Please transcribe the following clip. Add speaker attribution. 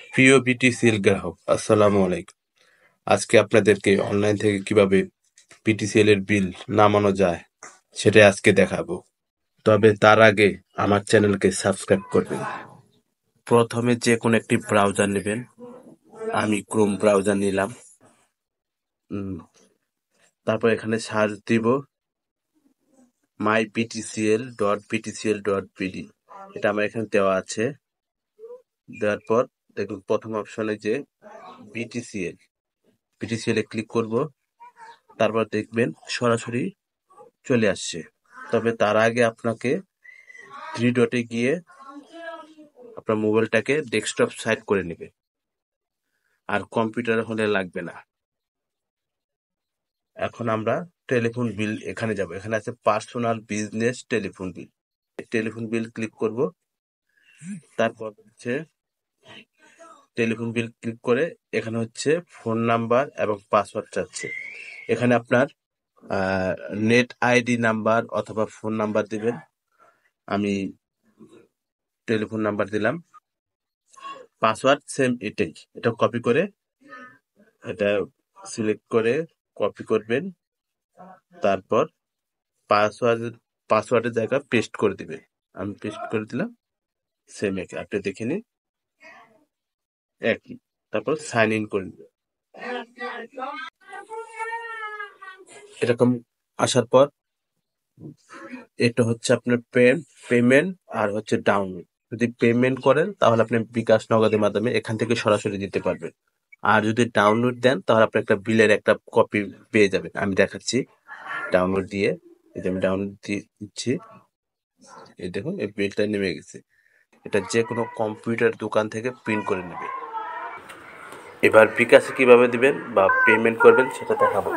Speaker 1: প্রিয় বিটিসিএল গ্রাহক, আসসালামু আলাইকুম। আজকে আপনাদেরকে অনলাইন থেকে কিভাবে বিটিসিএল এর বিল নামানো যায় সেটাই আজকে দেখাবো। তবে তার আগে আমার চ্যানেলকে সাবস্ক্রাইব করবেন। প্রথমে যে কোনো একটি ব্রাউজার নেবেন। আমি ক্রোম ব্রাউজার নিলাম। তারপর এখানে সার্চ দিব mybtcl.btcl.pd। এটা আমার এখানে দেওয়া আছে। দেওয়ার পর দেখুন প্রথম অপশনে যে বিটিসিএল বিটিসিএল এ ক্লিক করব। তারপর দেখবেন সরাসরি চলে আসছে। তবে তার আগে আপনাকে থ্রি ডটে গিয়ে আপনার মোবাইলটাকে ডেস্কটপ সাইড করে নেবে, আর কম্পিউটার হলে লাগবে না। এখন আমরা টেলিফোন বিল এখানে যাব। এখানে আছে personal business telephone bill. Telephone bill click করব। তারপর হচ্ছে টেলিফোন বিল ক্লিক করে এখানে হচ্ছে ফোন নাম্বার এবং পাসওয়ার্ড চাচ্ছে। এখানে আপনার নেট আইডি নাম্বার অথবা ফোন নাম্বার দিবেন। আমি টেলিফোন নাম্বার দিলাম। পাসওয়ার্ড সেম এটাই। এটা কপি করে এটা সিলেক্ট করে কপি করবেন। তারপর পাসওয়ার্ড পাসওয়ার্ডের জায়গায় পেস্ট করে দিবে। আমি পেস্ট করে দিলাম। সেম একই, আপনি দেখে নিন, একই। তারপর সাইন ইন করে দিবে। এরকম আসার পর এটা হচ্ছে আপনার পেমেন্ট আর হচ্ছে ডাউনলোড। যদি পেমেন্ট করেন তাহলে আপনি বিকাশ নগদের মাধ্যমে এখান থেকে সরাসরি দিতে পারবেন। আর যদি ডাউনলোড দেন তাহলে আপনি একটা বিলের একটা কপি পেয়ে যাবেন। আমি দেখাচ্ছি ডাউনলোড দিয়ে। এই যে আমি ডাউনলোড দিচ্ছি। এই দেখুন, এই বিলটা নেমে গেছে। এটা যে কোনো কম্পিউটার দোকান থেকে প্রিন্ট করে নেবে। এবার বিকাশে কিভাবে দিবেন বা পেমেন্ট করবেন সেটা দেখাবো।